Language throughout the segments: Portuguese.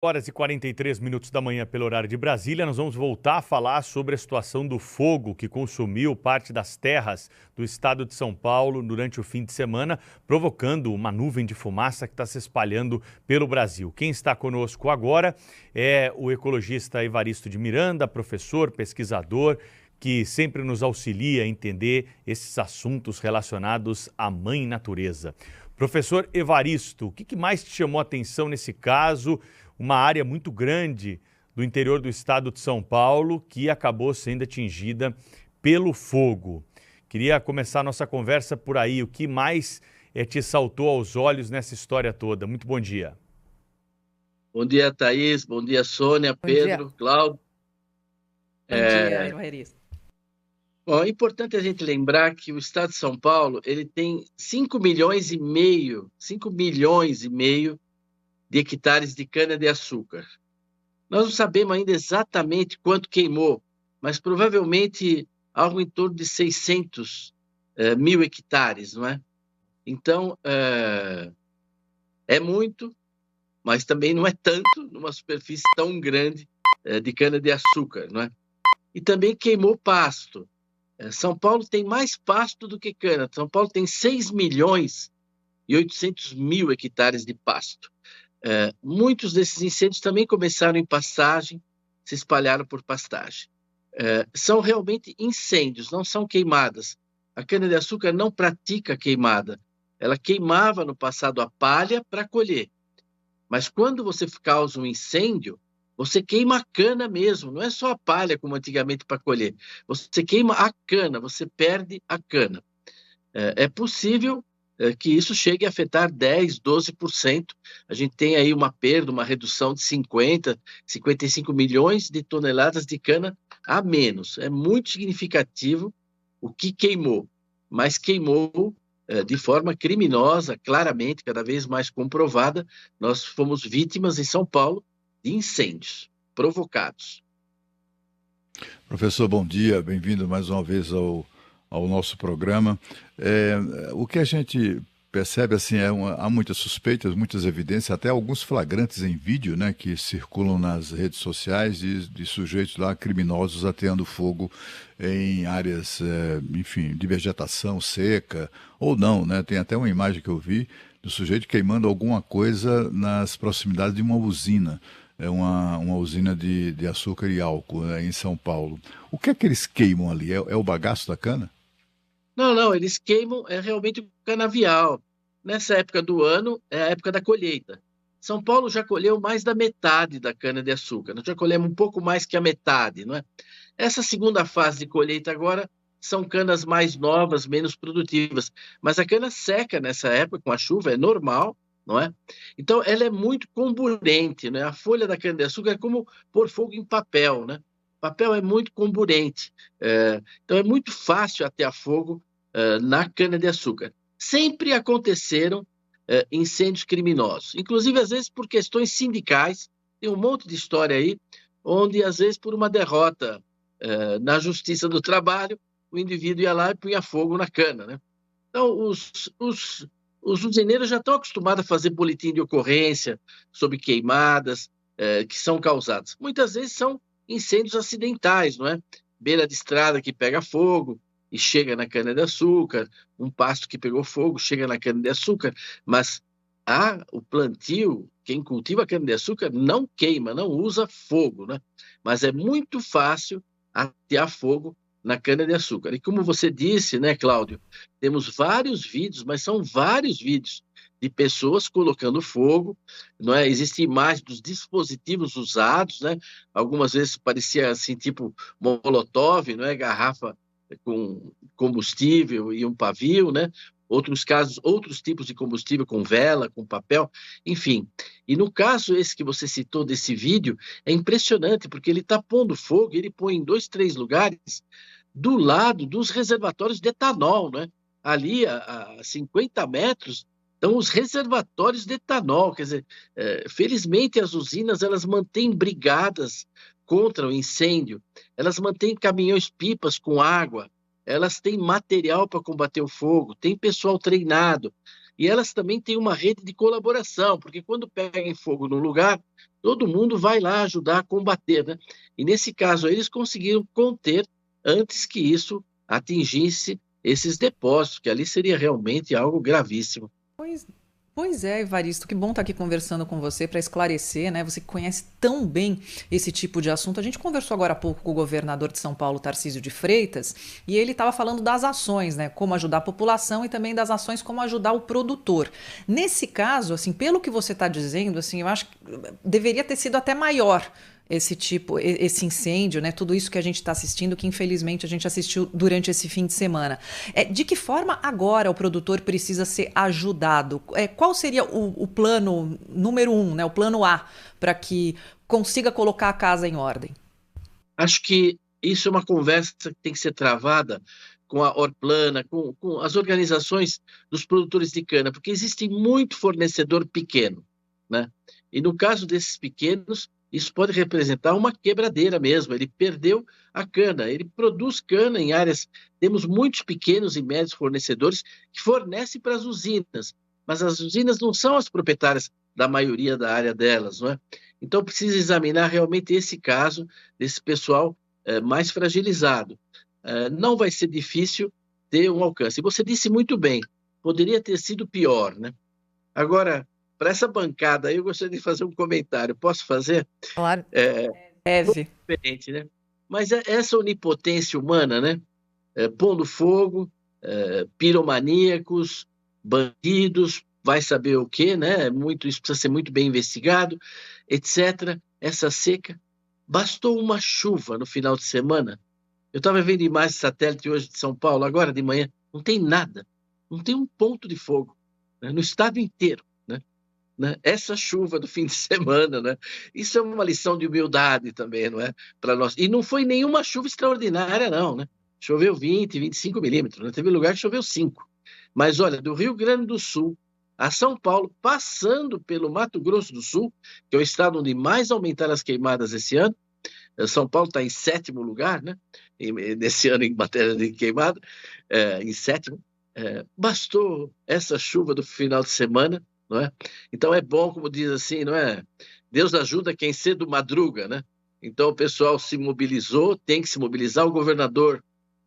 Horas e 43 minutos da manhã pelo horário de Brasília, nós vamos voltar a falar sobre a situação do fogo que consumiu parte das terras do estado de São Paulo durante o fim de semana, provocando uma nuvem de fumaça que está se espalhando pelo Brasil. Quem está conosco agora é o ecologista Evaristo de Miranda, professor, pesquisador, que sempre nos auxilia a entender esses assuntos relacionados à mãe natureza. Professor Evaristo, o que mais te chamou a atenção nesse caso? Uma área muito grande do interior do estado de São Paulo que acabou sendo atingida pelo fogo. Queria começar a nossa conversa por aí. O que mais te saltou aos olhos nessa história toda? Muito bom dia. Bom dia, Thaís. Bom dia, Sônia, Bom dia. Pedro, Cláudio. Bom dia, Evaristo. Bom, é importante a gente lembrar que o estado de São Paulo ele tem 5 milhões e meio de hectares de cana-de-açúcar. Nós não sabemos ainda exatamente quanto queimou, mas provavelmente algo em torno de 600 mil hectares, não é? Então, é muito, mas também não é tanto numa superfície tão grande de cana-de-açúcar, não é? E também queimou pasto. São Paulo tem mais pasto do que cana. São Paulo tem 6 milhões e 800 mil hectares de pasto. Muitos desses incêndios também começaram em pastagem, se espalharam por pastagem. São realmente incêndios, não são queimadas. A cana-de-açúcar não pratica queimada. Ela queimava no passado a palha para colher. Mas quando você causa um incêndio, você queima a cana mesmo, não é só a palha como antigamente para colher. Você queima a cana, você perde a cana. É possível que isso chegue a afetar 10%, 12%. A gente tem aí uma perda, uma redução de 50, 55 milhões de toneladas de cana a menos. É muito significativo o que queimou, mas queimou de forma criminosa, claramente, cada vez mais comprovada. Nós fomos vítimas em São Paulo de incêndios provocados. Professor, bom dia, bem-vindo mais uma vez ao nosso programa. O que a gente percebe, assim, há muitas suspeitas, muitas evidências, até alguns flagrantes em vídeo, né, que circulam nas redes sociais de sujeitos lá criminosos ateando fogo em áreas, enfim, de vegetação seca, ou não, né? Tem até uma imagem que eu vi do sujeito queimando alguma coisa nas proximidades de uma usina. É uma usina de açúcar e álcool, né, em São Paulo. O que é que eles queimam ali? É o bagaço da cana? Não, eles queimam realmente o canavial. Nessa época do ano, é a época da colheita. São Paulo já colheu mais da metade da cana-de-açúcar. Nós já colhemos um pouco mais que a metade, não é? Essa segunda fase de colheita agora são canas mais novas, menos produtivas. Mas a cana seca nessa época, com a chuva, é normal, não é? Então, ela é muito comburente, né? A folha da cana-de-açúcar é como pôr fogo em papel, né? Papel é muito comburente. Então, é muito fácil atear fogo na cana-de-açúcar. Sempre aconteceram incêndios criminosos, inclusive, às vezes, por questões sindicais. Tem um monte de história aí, onde, às vezes, por uma derrota na Justiça do Trabalho, o indivíduo ia lá e punha fogo na cana, né? Então, os usineiros já estão acostumados a fazer boletim de ocorrência sobre queimadas que são causadas. Muitas vezes são incêndios acidentais, não é? Beira de estrada que pega fogo e chega na cana-de-açúcar, um pasto que pegou fogo chega na cana-de-açúcar, mas o plantio, quem cultiva cana-de-açúcar não queima, não usa fogo, né? Mas é muito fácil atear fogo na cana-de-açúcar. E como você disse, né, Cláudio, temos vários vídeos, mas são vários vídeos de pessoas colocando fogo, não é? Existem imagens dos dispositivos usados, né? Algumas vezes parecia assim, tipo molotov, não é? Garrafa com combustível e um pavio, né? Outros casos, outros tipos de combustível com vela, com papel, enfim. E no caso esse que você citou desse vídeo, é impressionante, porque ele está pondo fogo, ele põe em 2, 3 lugares do lado dos reservatórios de etanol, né? Ali a 50 metros estão os reservatórios de etanol, quer dizer, felizmente as usinas elas mantêm brigadas contra o incêndio, elas mantêm caminhões-pipas com água, elas têm material para combater o fogo, tem pessoal treinado, e elas também têm uma rede de colaboração, porque quando pega em fogo num lugar, todo mundo vai lá ajudar a combater, né? E nesse caso aí, eles conseguiram conter antes que isso atingisse esses depósitos, que ali seria realmente algo gravíssimo. Pois é, Evaristo, que bom estar aqui conversando com você para esclarecer, né? Você que conhece tão bem esse tipo de assunto. A gente conversou agora há pouco com o governador de São Paulo, Tarcísio de Freitas, e ele estava falando das ações, né? Como ajudar a população e também das ações como ajudar o produtor. Nesse caso, assim, pelo que você está dizendo, assim, eu acho que deveria ter sido até maior esse incêndio, né? Tudo isso que a gente está assistindo, que infelizmente a gente assistiu durante esse fim de semana. De que forma agora o produtor precisa ser ajudado? Qual seria o plano número 1, né? O plano A, para que consiga colocar a casa em ordem? Acho que isso é uma conversa que tem que ser travada com a Orplana, com as organizações dos produtores de cana, porque existe muito fornecedor pequeno, né? E no caso desses pequenos, isso pode representar uma quebradeira mesmo. Ele perdeu a cana, ele produz cana em áreas. Temos muitos pequenos e médios fornecedores que fornecem para as usinas, mas as usinas não são as proprietárias da maioria da área delas, não é? Então precisa examinar realmente esse caso desse pessoal mais fragilizado. Não vai ser difícil ter um alcance. E você disse muito bem, poderia ter sido pior, né? Agora, para essa bancada aí, eu gostaria de fazer um comentário. Posso fazer? Claro. Diferente, né? Mas essa onipotência humana, né? Pondo fogo, piromaníacos, bandidos, vai saber o quê, né? Isso precisa ser muito bem investigado, etc. Essa seca. Bastou uma chuva no final de semana. Eu estava vendo imagens de satélite hoje de São Paulo, agora de manhã. Não tem nada. Não tem um ponto de fogo, né? No estado inteiro. Né? Essa chuva do fim de semana, né? Isso é uma lição de humildade também, não é? Para nós. E não foi nenhuma chuva extraordinária, não, né? Choveu 20, 25 milímetros, né? Teve lugar que choveu 5. Mas olha, do Rio Grande do Sul a São Paulo, passando pelo Mato Grosso do Sul, que é o estado onde mais aumentaram as queimadas esse ano. São Paulo está em 7º lugar, né? Nesse ano em matéria de queimada, em 7º. Bastou essa chuva do final de semana. Não é? Então é bom, como diz assim, não é? Deus ajuda quem cedo madruga, né? Então o pessoal se mobilizou, tem que se mobilizar. O governador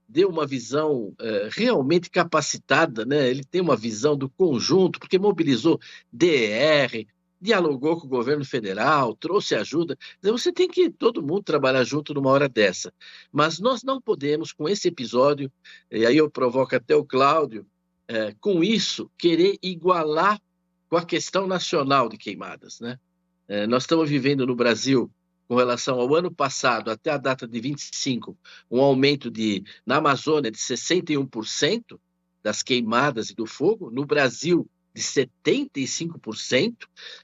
deu uma visão realmente capacitada, né? Ele tem uma visão do conjunto, porque mobilizou DER, dialogou com o governo federal, trouxe ajuda. Você tem que todo mundo trabalhar junto numa hora dessa. Mas nós não podemos, com esse episódio, e aí eu provoco até o Cláudio, com isso, querer igualar com a questão nacional de queimadas, né? Nós estamos vivendo no Brasil, com relação ao ano passado, até a data de 25, um aumento na Amazônia de 61% das queimadas e do fogo, no Brasil de 75%,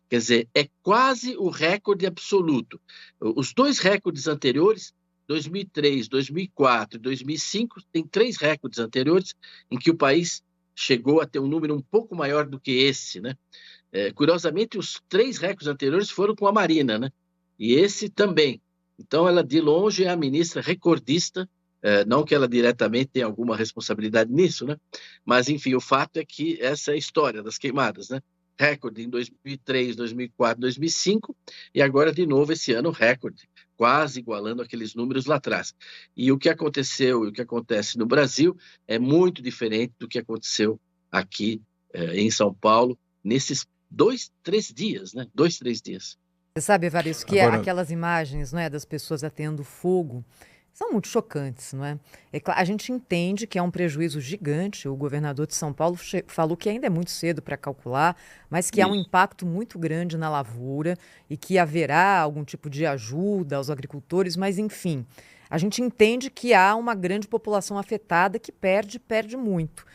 quer dizer, é quase o recorde absoluto. Os dois recordes anteriores, 2003, 2004 e 2005, tem 3 recordes anteriores em que o país chegou a ter um número um pouco maior do que esse, né? Curiosamente, os 3 recordes anteriores foram com a Marina, né? E esse também. Então, ela, de longe, é a ministra recordista, não que ela diretamente tenha alguma responsabilidade nisso, né? Mas, enfim, o fato é que essa é a história das queimadas, né? Recorde em 2003, 2004, 2005, e agora, de novo, esse ano, recorde, quase igualando aqueles números lá atrás. E o que aconteceu e o que acontece no Brasil é muito diferente do que aconteceu aqui em São Paulo, nesses 2, 3 dias, né? 2, 3 dias. Você sabe, Evaristo, que Agora... aquelas imagens, não é, das pessoas atendo fogo são muito chocantes, não é? A gente entende que é um prejuízo gigante. O governador de São Paulo falou que ainda é muito cedo para calcular, mas que há um impacto muito grande na lavoura e que haverá algum tipo de ajuda aos agricultores, mas enfim, a gente entende que há uma grande população afetada que perde muito.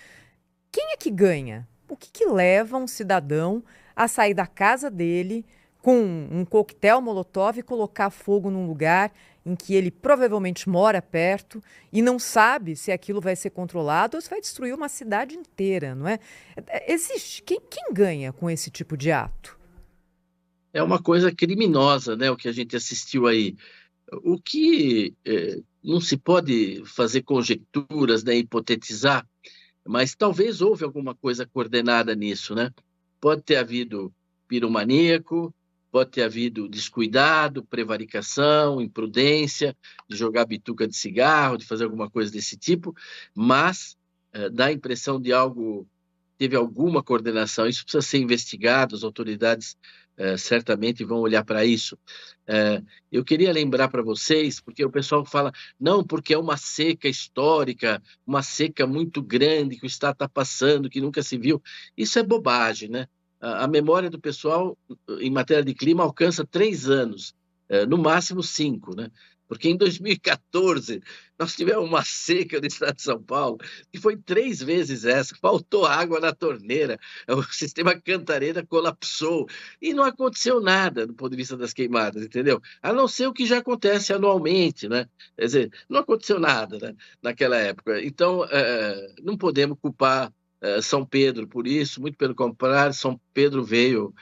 Quem é que ganha? O que leva um cidadão a sair da casa dele com um coquetel Molotov e colocar fogo num lugar em que ele provavelmente mora perto e não sabe se aquilo vai ser controlado ou se vai destruir uma cidade inteira, não é? Existe. Quem ganha com esse tipo de ato? É uma coisa criminosa, né, o que a gente assistiu aí. O que não se pode fazer conjecturas, né, hipotetizar, mas talvez houve alguma coisa coordenada nisso, né? Pode ter havido piromaníaco, pode ter havido descuidado, prevaricação, imprudência, de jogar bituca de cigarro, de fazer alguma coisa desse tipo, mas dá a impressão de teve alguma coordenação. Isso precisa ser investigado, as autoridades certamente vão olhar para isso. Eu queria lembrar para vocês, porque o pessoal fala, não, porque é uma seca histórica, uma seca muito grande que o Estado está passando, que nunca se viu. Isso é bobagem, né? A memória do pessoal, em matéria de clima, alcança 3 anos, no máximo 5, né? Porque em 2014, nós tivemos uma seca no estado de São Paulo, que foi 3 vezes essa, faltou água na torneira, o sistema Cantareira colapsou, e não aconteceu nada do ponto de vista das queimadas, entendeu? A não ser o que já acontece anualmente, né? Quer dizer, não aconteceu nada, né, naquela época. Então, não podemos culpar São Pedro por isso, muito pelo contrário, São Pedro veio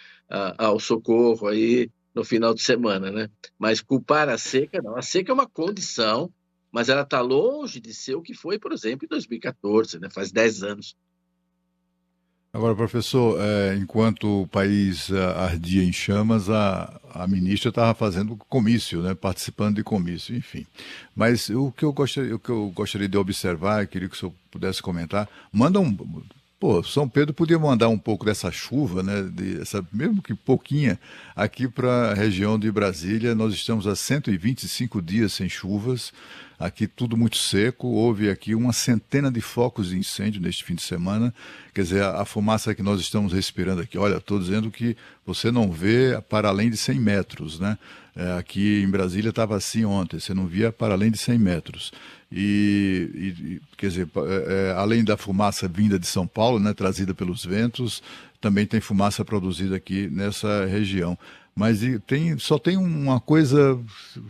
ao socorro aí no final de semana, né? Mas culpar a seca, não. A seca é uma condição, mas ela está longe de ser o que foi, por exemplo, em 2014, né? Faz 10 anos. Agora, professor, enquanto o país ardia em chamas, a ministra estava fazendo comício, né? Participando de comício, enfim. Mas o que eu gostaria de observar, queria que o senhor pudesse comentar, São Pedro podia mandar um pouco dessa chuva, né, mesmo que pouquinha, aqui para a região de Brasília. Nós estamos há 125 dias sem chuvas, aqui tudo muito seco. Houve aqui uma centena de focos de incêndio neste fim de semana. Quer dizer, a fumaça que nós estamos respirando aqui, olha, estou dizendo que você não vê para além de 100 metros, né? Aqui em Brasília estava assim ontem, você não via para além de 100 metros. Quer dizer, além da fumaça vinda de São Paulo, né, trazida pelos ventos, também tem fumaça produzida aqui nessa região. Mas só tem uma coisa,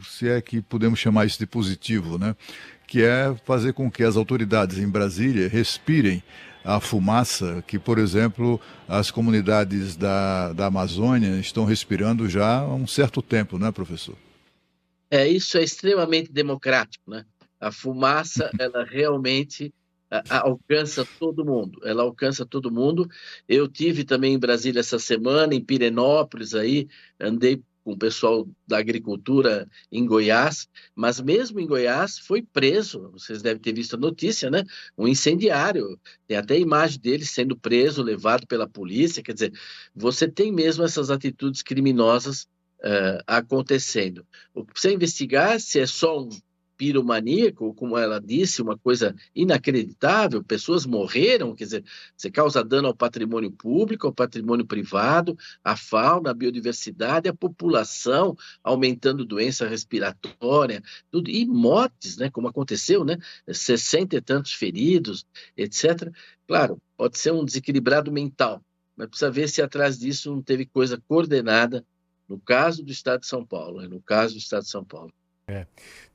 se é que podemos chamar isso de positivo, né, que é fazer com que as autoridades em Brasília respirem a fumaça que, por exemplo, as comunidades da Amazônia estão respirando já há um certo tempo, não é, professor? Isso é extremamente democrático, né? A fumaça, ela realmente alcança todo mundo. Ela alcança todo mundo. Eu tive também em Brasília essa semana, em Pirenópolis, aí, andei com o pessoal da agricultura em Goiás, mas mesmo em Goiás foi preso, vocês devem ter visto a notícia, né? Um incendiário, tem até a imagem dele sendo preso, levado pela polícia. Quer dizer, você tem mesmo essas atitudes criminosas acontecendo. O que precisa investigar se é só um piromaníaco, como ela disse, uma coisa inacreditável, pessoas morreram, quer dizer, você causa dano ao patrimônio público, ao patrimônio privado, à fauna, à biodiversidade, à população, aumentando doença respiratória, tudo, e mortes, né, como aconteceu, né, 60 e tantos feridos, etc. Claro, pode ser um desequilibrado mental, mas precisa ver se atrás disso não teve coisa coordenada, no caso do Estado de São Paulo, no caso do Estado de São Paulo.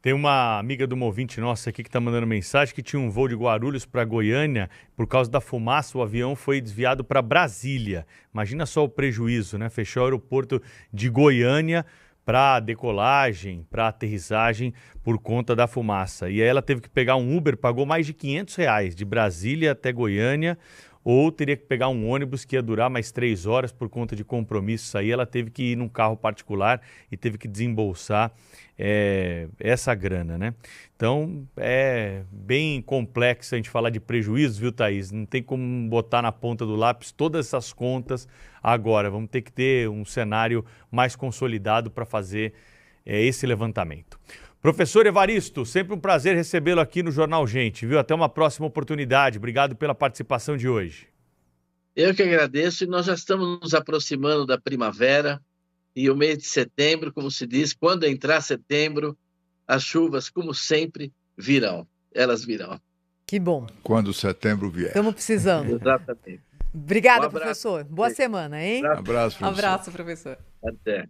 Tem uma amiga de uma ouvinte nossa aqui que está mandando mensagem que tinha um voo de Guarulhos para Goiânia, por causa da fumaça o avião foi desviado para Brasília. Imagina só o prejuízo, né? Fechou o aeroporto de Goiânia para decolagem, para aterrissagem por conta da fumaça. E aí ela teve que pegar um Uber, pagou mais de R$500 de Brasília até Goiânia, ou teria que pegar um ônibus que ia durar mais 3 horas por conta de compromissos aí. Ela teve que ir num carro particular e teve que desembolsar essa grana, né? Então, é bem complexo a gente falar de prejuízos, viu, Thaís? Não tem como botar na ponta do lápis todas essas contas agora. Vamos ter que ter um cenário mais consolidado para fazer esse levantamento. Professor Evaristo, sempre um prazer recebê-lo aqui no Jornal Gente, viu? Até uma próxima oportunidade. Obrigado pela participação de hoje. Eu que agradeço, e nós já estamos nos aproximando da primavera, e o mês de setembro, como se diz, quando entrar setembro, as chuvas, como sempre, virão. Elas virão. Que bom. Quando setembro vier. Estamos precisando. Exatamente. Obrigada, professor. Boa semana, hein? Abraço, professor. Abraço, professor. Até.